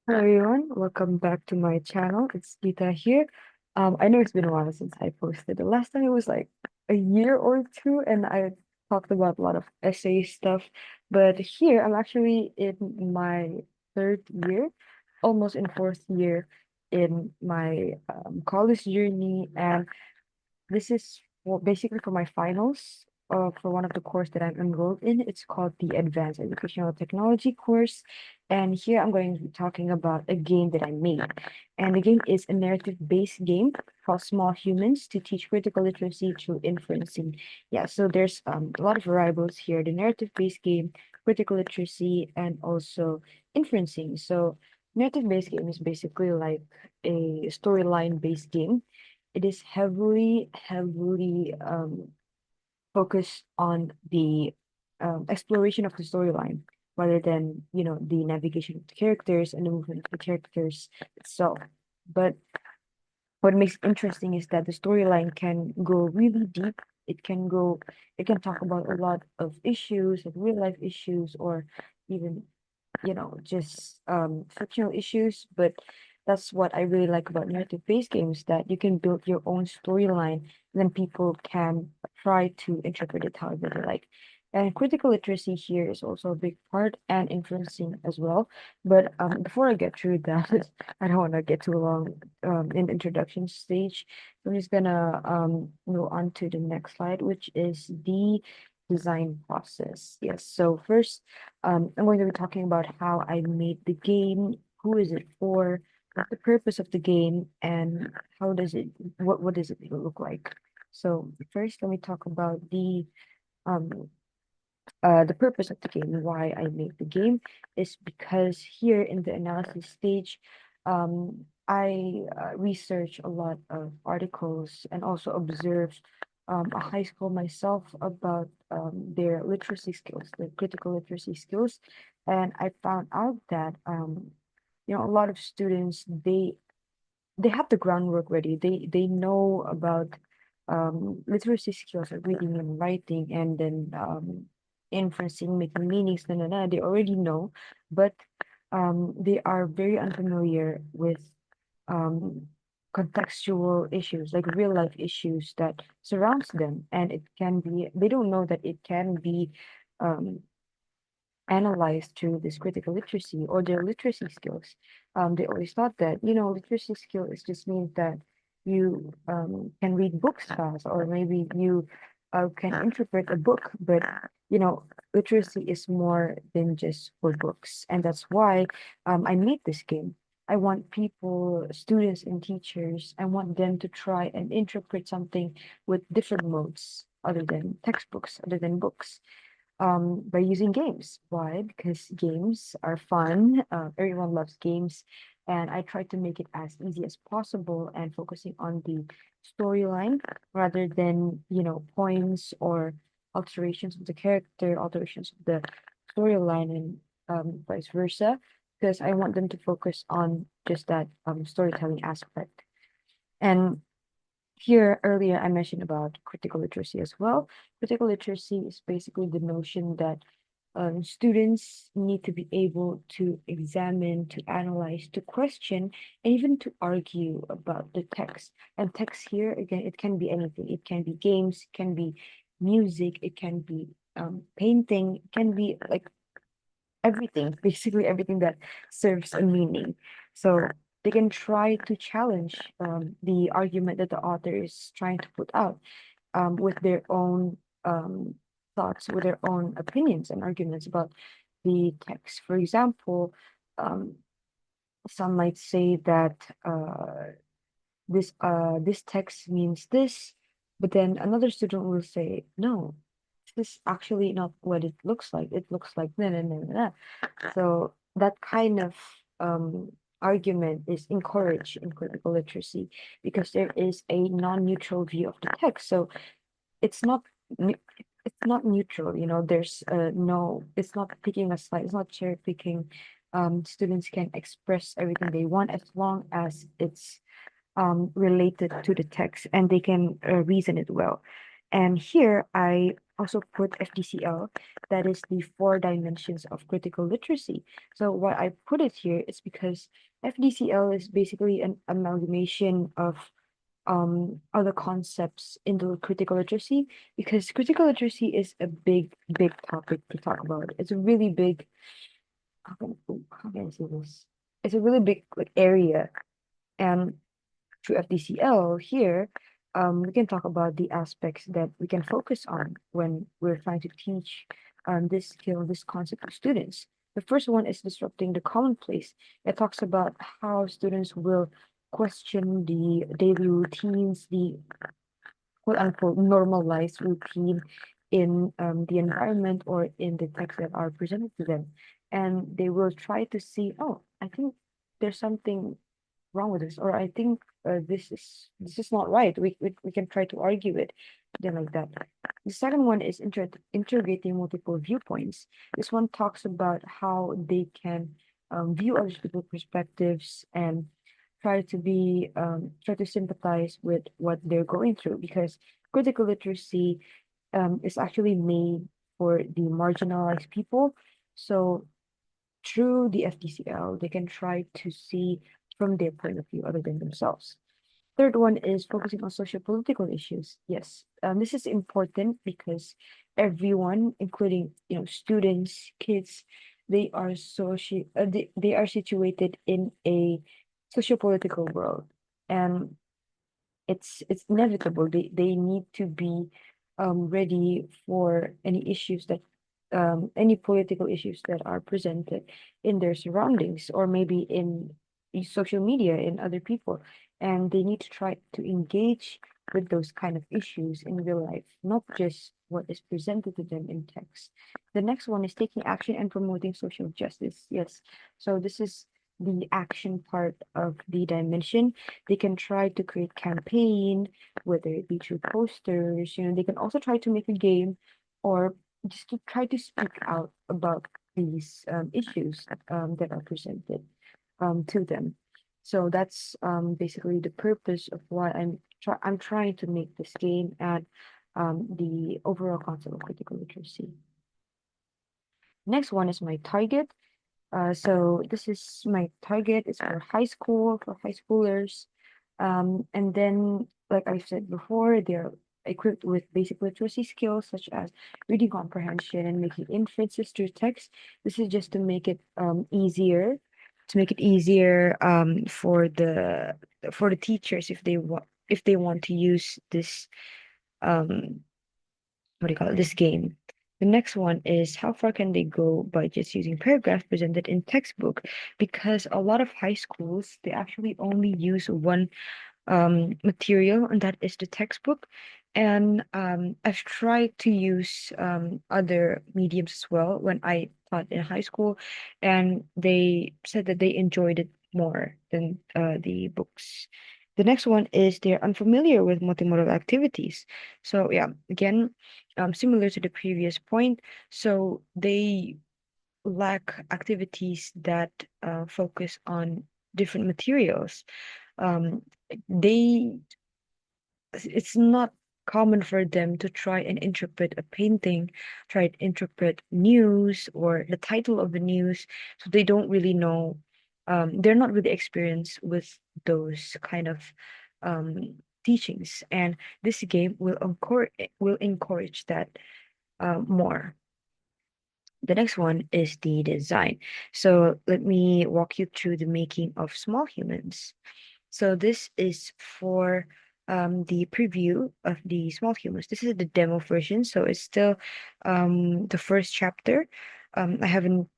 Hello everyone, welcome back to my channel. It's Gita here. I know it's been a while since I posted. The last time it was like a year or two, and I talked about a lot of essay stuff. But here I'm actually in my third year, almost in fourth year in my college journey, and this is basically for my finals for one of the course that I'm enrolled in. It's called the Advanced Educational Technology course. And here I'm going to be talking about a game that I made. And the game is a narrative-based game called Small Humans to teach critical literacy through inferencing. Yeah, so there's a lot of variables here. The narrative-based game, critical literacy, and also inferencing. So narrative-based game is basically like a storyline-based game. It is heavily focused on the exploration of the storyline rather than, the navigation of the characters and the movement of the characters itself. But what makes it interesting is that the storyline can go really deep. It can talk about a lot of issues, like real life issues, or even just fictional issues. But that's what I really like about narrative-based games, that you can build your own storyline, and then people can try to interpret it however they like. And critical literacy here is also a big part, and influencing as well. But before I get through that, I don't want to get too long in the introduction stage. So I'm just gonna go on to the next slide, which is the design process. Yes. So first, I'm going to be talking about how I made the game, who is it for, what's the purpose of the game, and how does it, what does it look like? So first, let me talk about um the purpose of the game, why I made the game, is because here in the analysis stage, I research a lot of articles and also observed a high school myself about their literacy skills, their critical literacy skills, and I found out that a lot of students, they have the groundwork ready. They know about literacy skills like reading and writing, and then inferencing, making meanings, they already know, but they are very unfamiliar with um contextual issues, like real life issues that surrounds them. And it can be, they don't know that it can be um analyzed through this critical literacy or their literacy skills. They always thought that, literacy skill is just means that you can read books fast, or maybe you can interpret a book. But, literacy is more than just for books. And that's why I made this game. I want people, students and teachers, I want them to try and interpret something with different modes other than textbooks, other than books, by using games. Why? Because games are fun. Everyone loves games, and I try to make it as easy as possible and focusing on the storyline rather than points or alterations of the character, alterations of the storyline, and vice versa. Because I want them to focus on just that storytelling aspect. And here earlier I mentioned about critical literacy as well. Critical literacy is basically the notion that students need to be able to examine, to analyze, to question, and even to argue about the text. And text here, again, it can be anything. It can be games, it can be music, it can be painting, it can be like everything, basically everything that serves a meaning. So they can try to challenge the argument that the author is trying to put out with their own thoughts, with their own opinions and arguments about the text. For example, um, some might say that this text means this, but then another student will say, no, this is actually not what it looks like. It looks like na na na na. Na." So that kind of argument is encouraged in critical literacy because there is a non-neutral view of the text. So it's not neu- it's not neutral. There's no, it's not picking a side. It's not cherry picking. Students can express everything they want as long as it's related to the text and they can reason it well. And here I also put FDCL, that is the four dimensions of critical literacy. So why I put it here is because FDCL is basically an amalgamation of other concepts in the critical literacy, because critical literacy is a big topic to talk about. It's a really big, how can I say this? It's a really big like area. And through FDCL here, we can talk about the aspects that we can focus on when we're trying to teach this skill, this concept to students. The first one is disrupting the commonplace. It talks about how students will question the daily routines, the quote unquote normalized routine in the environment or in the texts that are presented to them. And they will try to see, oh, I think there's something wrong with this, or I think this is not right. We can try to argue it, then like that. The second one is integrating multiple viewpoints. This one talks about how they can view other people's perspectives and try to sympathize with what they're going through, because critical literacy is actually made for the marginalized people. So through the FDCL, they can try to see from their point of view other than themselves. Third one is focusing on social political issues. Yes, this is important because everyone, including students, kids, they are situated in a socio-political world, and it's inevitable. They need to be ready for any political issues that are presented in their surroundings, or maybe in social media, in other people, and they need to try to engage with those kind of issues in real life, not just what is presented to them in text. The next one is taking action and promoting social justice. Yes, so this is the action part of the dimension. They can try to create campaign, whether it be through posters. They can also try to make a game, or just to try to speak out about these issues that are presented to them. So that's basically the purpose of why I'm trying to make this game and the overall concept of critical literacy. Next one is my target. So this is my target. It's for high schoolers. And then, like I said before, they're equipped with basic literacy skills such as reading comprehension and making inferences through text. This is just to make it easier for the teachers if they want to use this um what do you call it, this game. The next one is how far can they go by just using paragraphs presented in textbook? Because a lot of high schools, they actually only use one material, and that is the textbook. And I've tried to use other mediums as well when I taught in high school, and they said that they enjoyed it more than the books. The next one is they're unfamiliar with multimodal activities. So yeah, again, similar to the previous point, so they lack activities that focus on different materials. Um, they it's not common for them to try and interpret a painting, try to interpret news or the title of the news. So they don't really know, they're not really experienced with those kind of um, teachings. And this game will encourage that more. The next one is the design. So let me walk you through the making of small humans. So this is for the preview of the small humans. This is the demo version, so it's still the first chapter. I haven't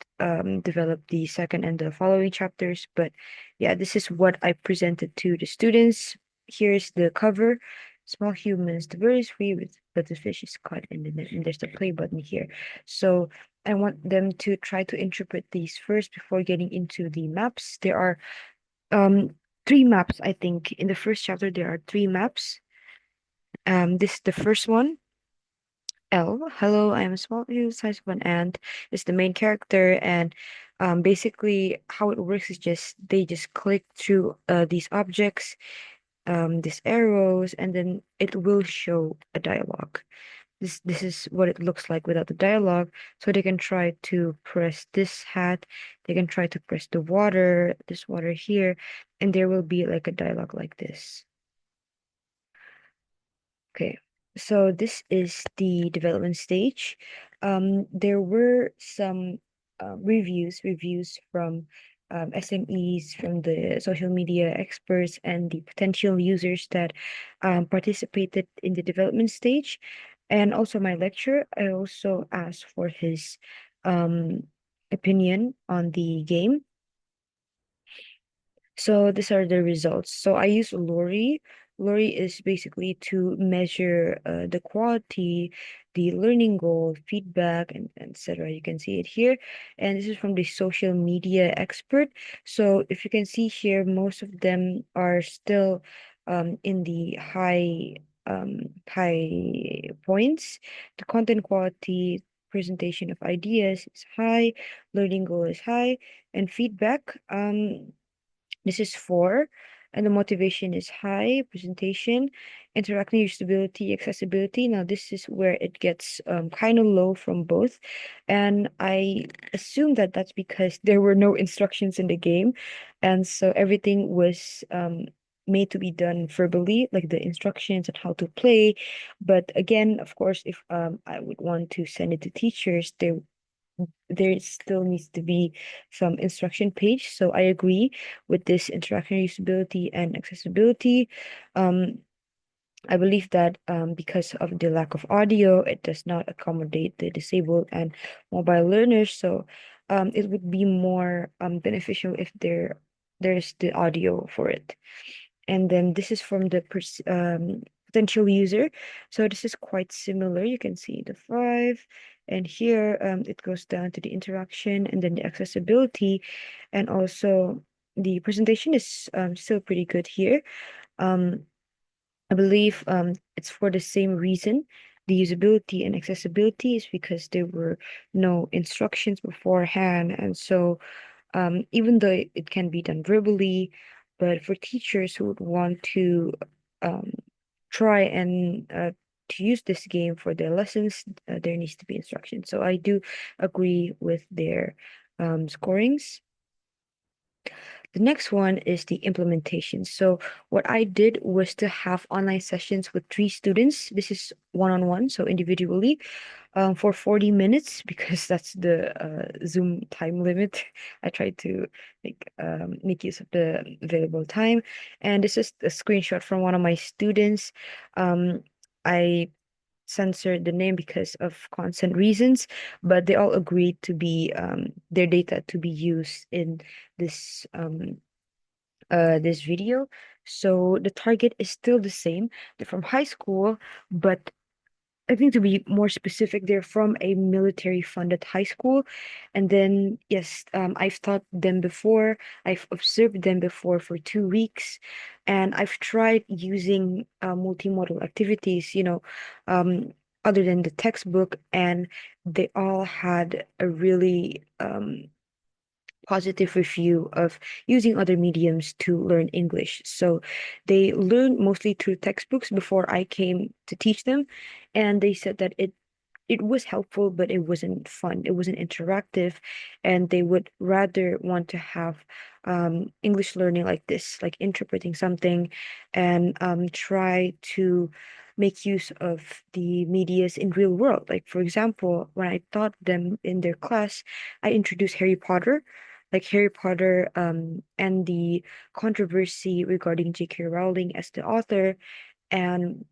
developed the second and the following chapters, but yeah, this is what I presented to the students. Here's the cover. Small humans, the bird is free with, but the fish is caught in the net, and there's the play button here. So I want them to try to interpret these first before getting into the maps. There are um three maps, I think. In the first chapter there are three maps. This is the first one. Hello, I am a small size of an ant. Is the main character, and basically how it works is just they just click through these objects, these arrows, and then it will show a dialogue. this is what it looks like without the dialogue. So they can try to press this hat, they can try to press the water, this water here, and there will be like a dialogue like this. Okay, so this is the development stage. There were some reviews from SMEs, from the social media experts, and the potential users that participated in the development stage. And also my lecturer, I also asked for his um, opinion on the game. So these are the results. So I use Lori. Lori is basically to measure the quality, the learning goal, feedback, and etc. You can see it here. And this is from the social media expert. So if you can see here, most of them are still in the high points. The content quality, presentation of ideas is high, learning goal is high, and feedback. This is four, and the motivation is high, presentation, interacting usability, accessibility. Now, this is where it gets kind of low from both. And I assume that that's because there were no instructions in the game. And so everything was made to be done verbally, like the instructions and how to play. But again, of course, if I would want to send it to teachers, there still needs to be some instruction page. So I agree with this interaction usability and accessibility. Um, I believe that because of the lack of audio, it does not accommodate the disabled and mobile learners. So it would be more beneficial if there's the audio for it. And then this is from the potential user. So this is quite similar. You can see the five, and here it goes down to the interaction and then the accessibility, and also the presentation is still pretty good here. Um, I believe it's for the same reason. The usability and accessibility is because there were no instructions beforehand, and so even though it can be done verbally, but for teachers who would want to um, try and to use this game for their lessons, there needs to be instruction. So I do agree with their scorings. The next one is the implementation. So what I did was to have online sessions with three students. This is one-on-one, so individually, for 40 minutes because that's the Zoom time limit. I tried to make use of the available time. And this is a screenshot from one of my students. I censored the name because of consent reasons, but they all agreed to be their data to be used in this this video. So the target is still the same. They're from high school, but I think to be more specific, they're from a military funded high school. And then, yes, I've taught them before. I've observed them before for 2 weeks. And I've tried using multimodal activities, other than the textbook. And they all had a really positive review of using other mediums to learn English. So they learned mostly through textbooks before I came to teach them, and they said that it was helpful, but it wasn't fun. It wasn't interactive, and they would rather want to have English learning like this, like interpreting something, and try to make use of the medias in real world. Like for example, when I taught them in their class, I introduced Harry Potter, like Harry Potter, and the controversy regarding J.K. Rowling as the author, and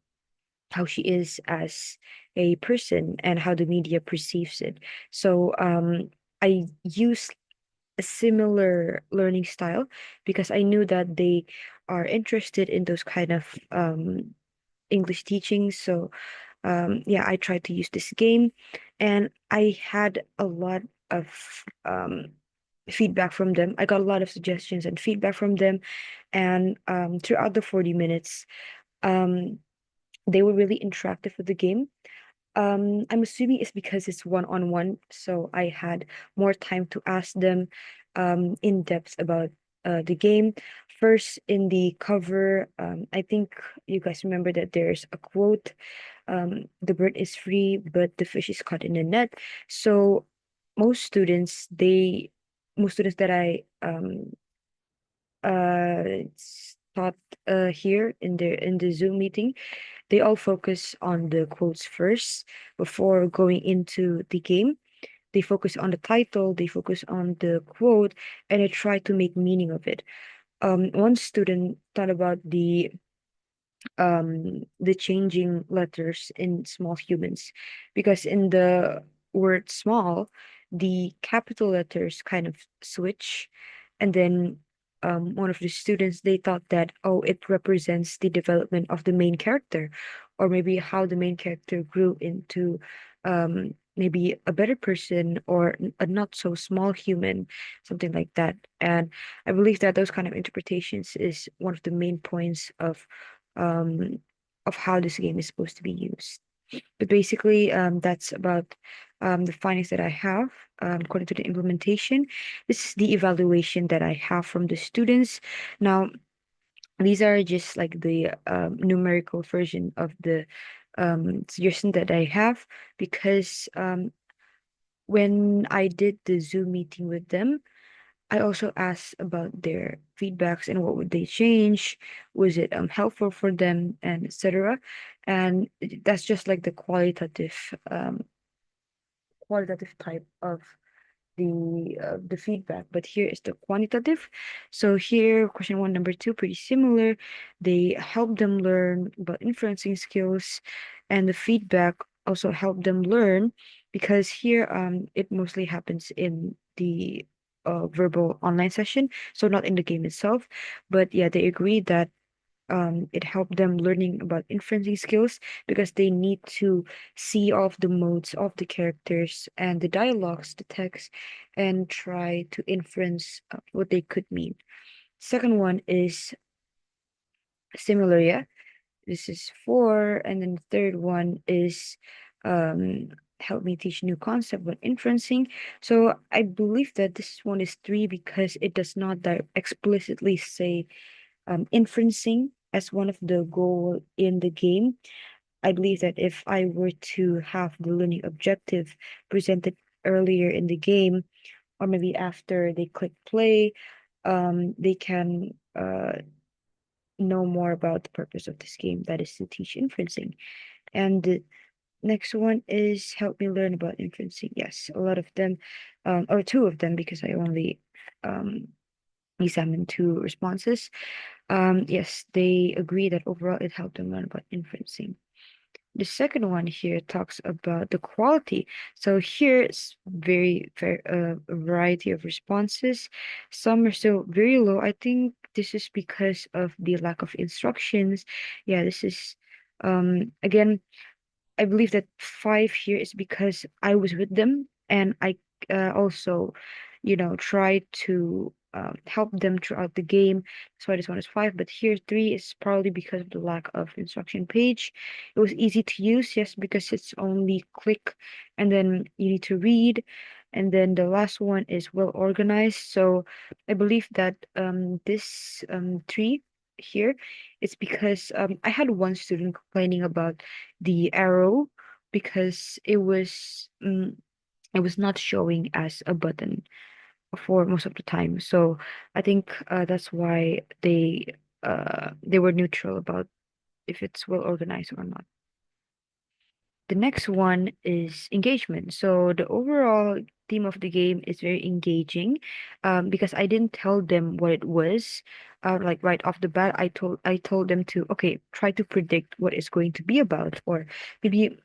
how she is as a person and how the media perceives it. So I use a similar learning style because I knew that they are interested in those kind of English teachings. So yeah, I tried to use this game, and I had a lot of feedback from them. I got a lot of suggestions and feedback from them, and throughout the 40 minutes, um, they were really interactive with the game. I'm assuming it's because it's one-on-one, so I had more time to ask them in depth about the game. First, in the cover, I think you guys remember that there's a quote, the bird is free, but the fish is caught in a net. So most students, most students that I taught here in the Zoom meeting, they all focus on the quotes first before going into the game. They focus on the title, they focus on the quote, and they try to make meaning of it. One student thought about the changing letters in small humans, because in the word small, the capital letters kind of switch. And then one of the students, they thought that, oh, it represents the development of the main character, or maybe how the main character grew into maybe a better person, or a not so small human, something like that. And I believe that those kind of interpretations is one of the main points um of how this game is supposed to be used. But basically, that's about the findings that I have according to the implementation. This is the evaluation that I have from the students. Now, these are just like the numerical version of the suggestion that I have, because when I did the Zoom meeting with them, I also asked about their feedbacks and what would they change. Was it helpful for them, and etc. And that's just like the qualitative type of the feedback. But here is the quantitative. So here, question one, number two, pretty similar. They help them learn about inferencing skills, and the feedback also help them learn, because here it mostly happens in the verbal online session, so not in the game itself. But yeah, they agree that it helped them learning about inferencing skills, because they need to see all of the modes of the characters and the dialogues, the text, and try to inference what they could mean. Second one is similar, yeah. This is four, and then the third one is um help me teach new concept when inferencing. So I believe that this one is three, because it does not explicitly say inferencing as one of the goal in the game. I believe that if I were to have the learning objective presented earlier in the game, or maybe after they click play, they can know more about the purpose of this game, that is to teach inferencing. And the next one is help me learn about inferencing. Yes, a lot of them, or two of them, because I only um examined two responses. Yes, they agree that overall it helped them learn about inferencing. The second one here talks about the quality. So here it's very a variety of responses. Some are still very low. I think this is because of the lack of instructions. Yeah, this is again, I believe that five here is because I was with them, and I also, tried to help them throughout the game. That's why this one is five. But here, three is probably because of the lack of instruction page. It was easy to use, yes, because it's only click and then you need to read. And then the last one is well organized. So I believe that this three here, it's because I had one student complaining about the arrow, because it was not showing as a button for most of the time. So I think that's why they were neutral about if it's well organized or not. The next one is engagement. So the overall theme of the game is very engaging, because I didn't tell them what it was. Like right off the bat, I told them to, okay, try to predict what it's going to be about, or maybe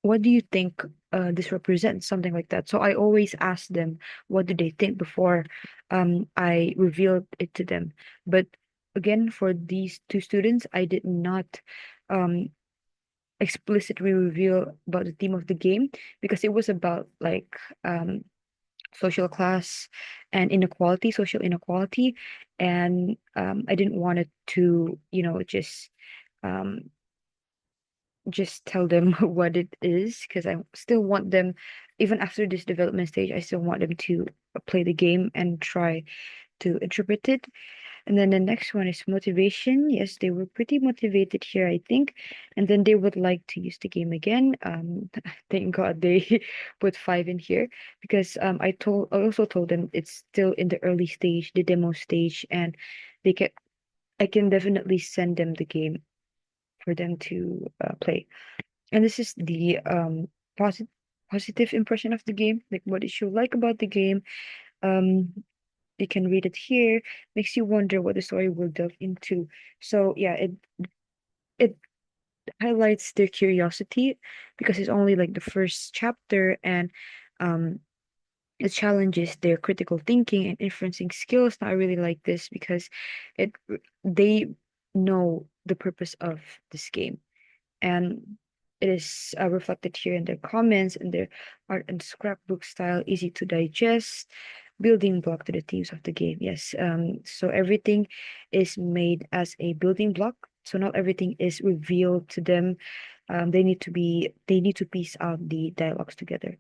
what do you think this represents, something like that. So I always ask them what do they think before I revealed it to them. But again, for these two students, I did not um explicitly reveal about the theme of the game, because it was about like social class and inequality, social inequality. And I didn't want it to, um just tell them what it is, because I still want them, even after this development stage, I still want them to play the game and try to interpret it. And then the next one is motivation. Yes, they were pretty motivated here, I think. And then they would like to use the game again. Thank God they put five in here because I also told them it's still in the early stage, the demo stage, and they can I can definitely send them the game for them to play. And this is the positive impression of the game, like what did you like about the game. Um, you can read it here. Makes you wonder what the story will delve into. So yeah, it highlights their curiosity because it's only like the first chapter, and um it challenges their critical thinking and inferencing skills. Now, I really like this because it they know the purpose of this game, and it is reflected here in their comments and their art and scrapbook style, easy to digest, building block to the themes of the game. Yes, so everything is made as a building block. So not everything is revealed to them. They need to piece out the dialogues together.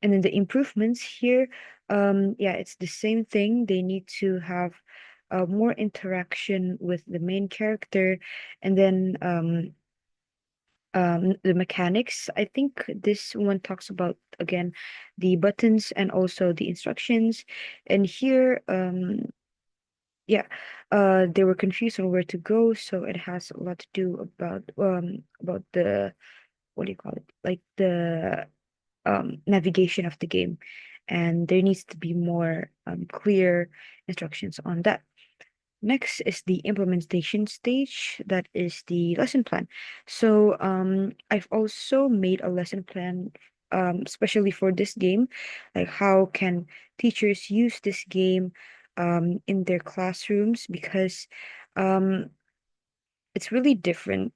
And then the improvements here, yeah, it's the same thing. They need to have more interaction with the main character, and then the mechanics. I think this one talks about again the buttons and also the instructions. And here yeah, they were confused on where to go, so it has a lot to do about the, what do you call it, like the navigation of the game, and there needs to be more clear instructions on that. Next is the implementation stage, that is the lesson plan. So I've also made a lesson plan especially for this game, like how can teachers use this game in their classrooms, because um it's really different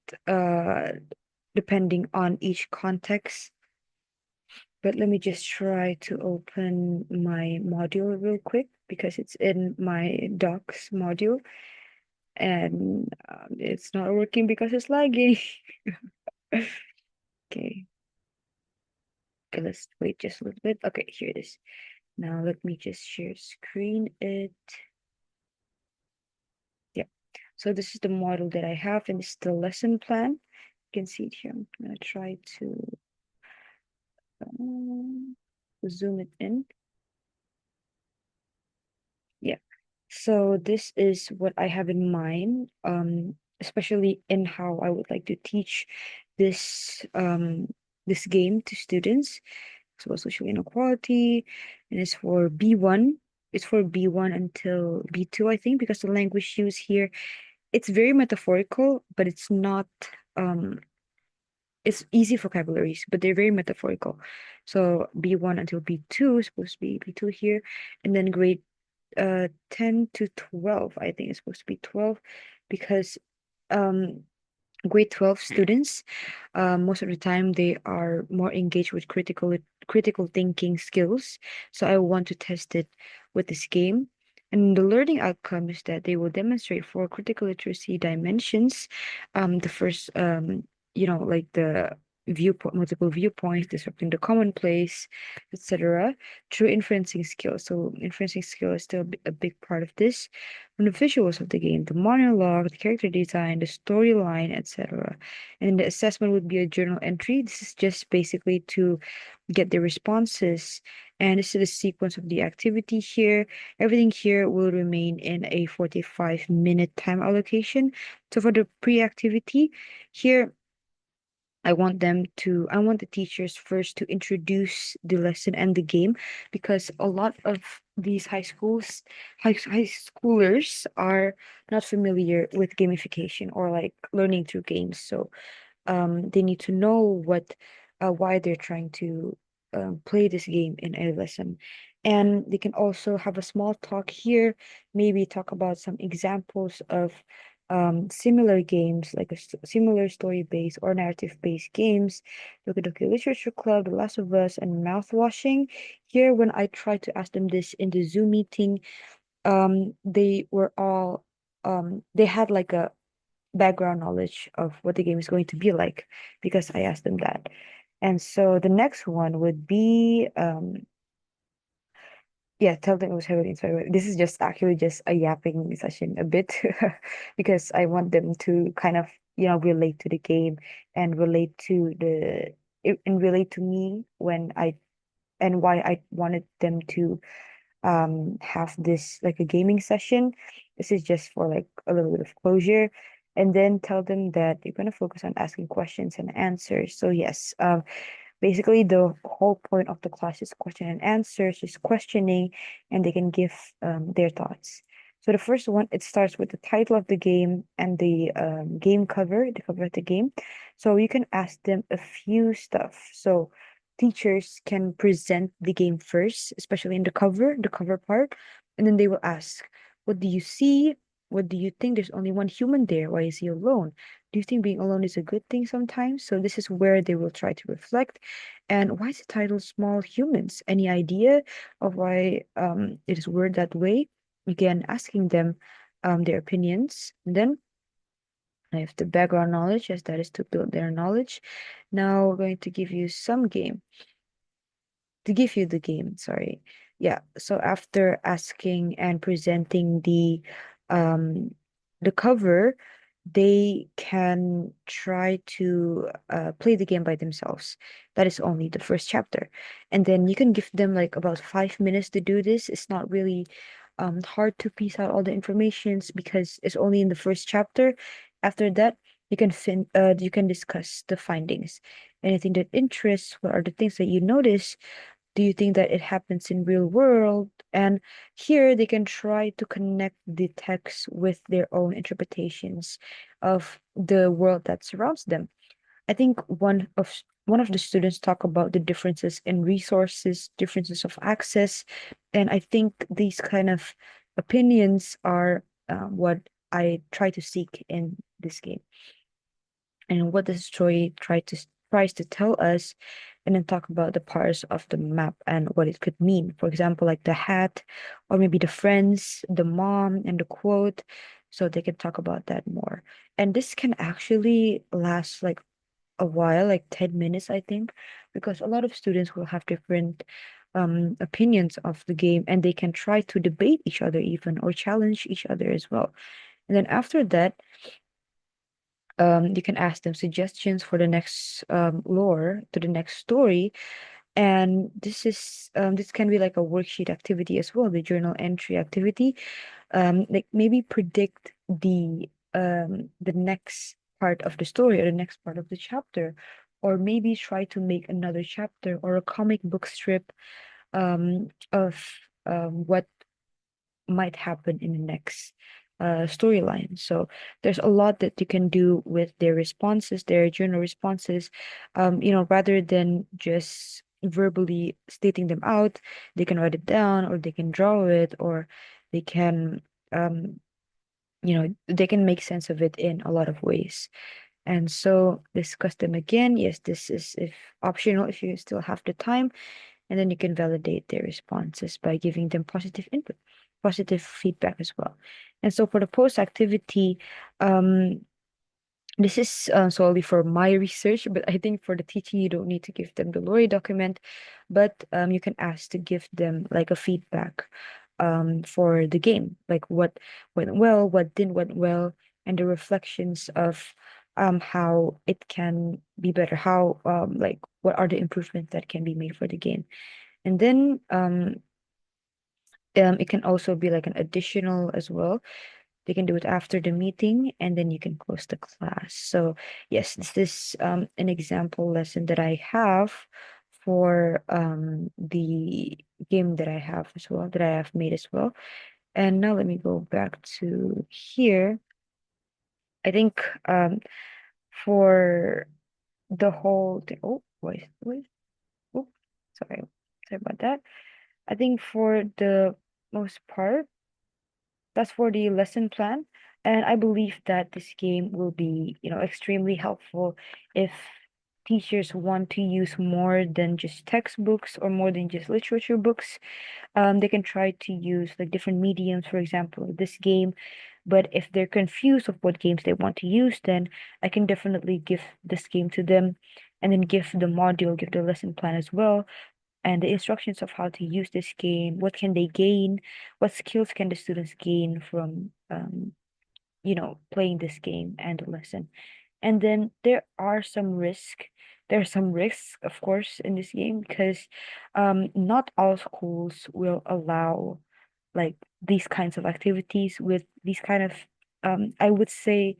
depending on each context. But let me just try to open my module real quick because it's in my docs module, and it's not working because it's lagging. Okay. Okay, let's wait just a little bit. Okay, here it is. Now let me just share screen it. Yeah. So this is the model that I have, and it's the lesson plan. You can see it here. I'm gonna try to um, zoom it in. Yeah. So this is what I have in mind, especially in how I would like to teach this this game to students. So social inequality, and it's for B1. It's for B1 until B2, I think, because the language used here, it's very metaphorical, but it's not it's easy vocabularies, but they're very metaphorical. So B1 until B2 is supposed to be B2 here, and then grade 10 to 12, I think it's supposed to be 12, because um grade 12 students, most of the time they are more engaged with critical thinking skills. So I want to test it with this game. And the learning outcome is that they will demonstrate four critical literacy dimensions. The first, like the viewpoint, multiple viewpoints, disrupting the commonplace, etc., through inferencing skills. So inferencing skill is still a big part of this. From the visuals of the game, the monologue, the character design, the storyline, etc. And the assessment would be a journal entry. This is just basically to get the responses. And this is the sequence of the activity here. Everything here will remain in a 45-minute time allocation. So for the pre-activity, here I want the teachers first to introduce the lesson and the game, because a lot of these high schoolers are not familiar with gamification or like learning through games. So they need to know why they're trying to play this game in a lesson. And they can also have a small talk here, maybe talk about some examples of similar games, like similar story-based or narrative-based games. Look at the Literature Club, The Last of Us, and Mouthwashing. Here, when I tried to ask them this in the Zoom meeting, they were all they had like a background knowledge of what the game is going to be like because I asked them that. And so the next one would be Yeah, tell them it was heavily inspired. This is just actually just a yapping session a bit because I want them to kind of, relate to the game and relate to and relate to me when I and why I wanted them to have this like a gaming session. This is just for like a little bit of closure. And then tell them that you're gonna focus on asking questions and answers. So yes, basically the whole point of the class is question and answers, just questioning, and they can give their thoughts. So the first one, it starts with the title of the game and the game cover, the cover of the game. So you can ask them a few stuff. So teachers can present the game first, especially in the cover part, and then they will ask, what do you see? What do you think? There's only one human there. Why is he alone? Do you think being alone is a good thing sometimes? So this is where they will try to reflect. And why is the title Small Humans? Any idea of why it is worded that way? Again, asking them their opinions. And then I have the background knowledge, as that is to build their knowledge. Now we're going to give you some game to give you the game, sorry. Yeah, so after asking and presenting the cover, they can try to play the game by themselves. That is only the first chapter. And then you can give them like about 5 minutes to do this. It's not really hard to piece out all the informations because it's only in the first chapter. After that, you can discuss the findings. Anything that interests, what are the things that you notice? Do you think that it happens in real world? And here they can try to connect the text with their own interpretations of the world that surrounds them. I think one of the students talk about the differences in resources, differences of access, and I think these kind of opinions are what I try to seek in this game. And what the story tries to tell us, and then talk about the parts of the map and what it could mean. For example, like the hat, or maybe the friends, the mom, and the quote. So they can talk about that more. And this can actually last like a while, like 10 minutes, I think, because a lot of students will have different opinions of the game, and they can try to debate each other even or challenge each other as well. And then after that, you can ask them suggestions for the next lore to the next story. And this can be like a worksheet activity as well, the journal entry activity. Like maybe predict the next part of the story or the next part of the chapter, or maybe try to make another chapter or a comic book strip of what might happen in the next storyline. So there's a lot that you can do with their responses, their journal responses. Rather than just verbally stating them out, they can write it down, or they can draw it, or they can um, they can make sense of it in a lot of ways. And so discuss them again. Yes, this is if optional if you still have the time, and then you can validate their responses by giving them positive input, positive feedback as well. And so for the post activity, um, this is solely for my research, but I think for the teaching, you don't need to give them the Lori document, but you can ask to give them like a feedback for the game, like what went well, what didn't went well, and the reflections of how it can be better, how like what are the improvements that can be made for the game. And then it can also be like an additional as well. They can do it after the meeting, and then you can close the class. So yes, this is an example lesson that I have for the game that I have as well, that I have made as well. And now let me go back to here. I think for the whole thing, oh wait, oh, sorry, sorry about that. I think for the most part, that's for the lesson plan. And I believe that this game will be, extremely helpful if teachers want to use more than just textbooks or more than just literature books. They can try to use like different mediums, for example, this game. But if they're confused of what games they want to use, then I can definitely give this game to them, and then give the module, give the lesson plan as well, and the instructions of how to use this game, what can they gain, what skills can the students gain from playing this game and the lesson. And then there are some risks, of course, in this game because not all schools will allow like these kinds of activities with these kind of I would say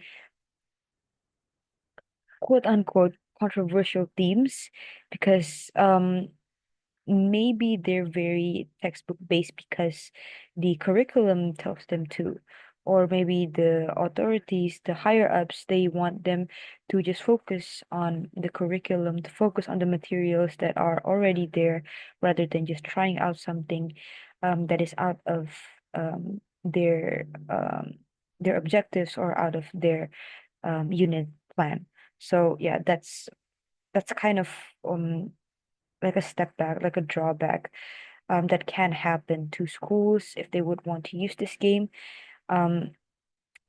quote unquote controversial themes because maybe they're very textbook based because the curriculum tells them to, or maybe the authorities, the higher ups, they want them to just focus on the curriculum, to focus on the materials that are already there rather than just trying out something that is out of um, their um, their objectives or out of their unit plan. So yeah, that's kind of like a step back, like a drawback that can happen to schools if they would want to use this game. Um,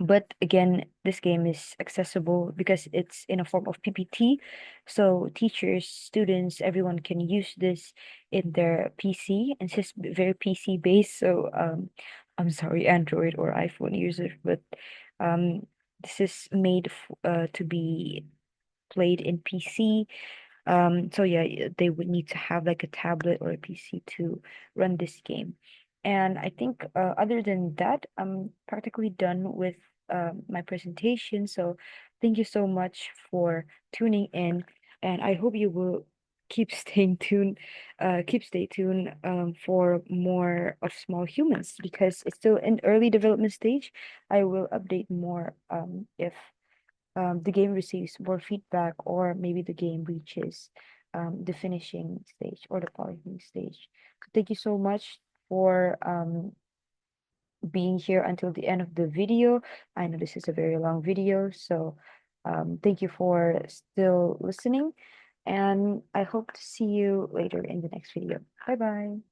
but again, this game is accessible because it's in a form of PPT. So teachers, students, everyone can use this in their PC, and it's just very PC based. So I'm sorry, Android or iPhone users, but um, this is made to be played in PC. So yeah, they would need to have like a tablet or a PC to run this game. And I think other than that, I'm practically done with my presentation. So thank you so much for tuning in, and I hope you will keep staying tuned, stay tuned for more of Small Humans because it's still in early development stage. I will update more if the game receives more feedback or maybe the game reaches the finishing stage or the polishing stage. Thank you so much for being here until the end of the video. I know this is a very long video, so thank you for still listening, and I hope to see you later in the next video. Bye bye.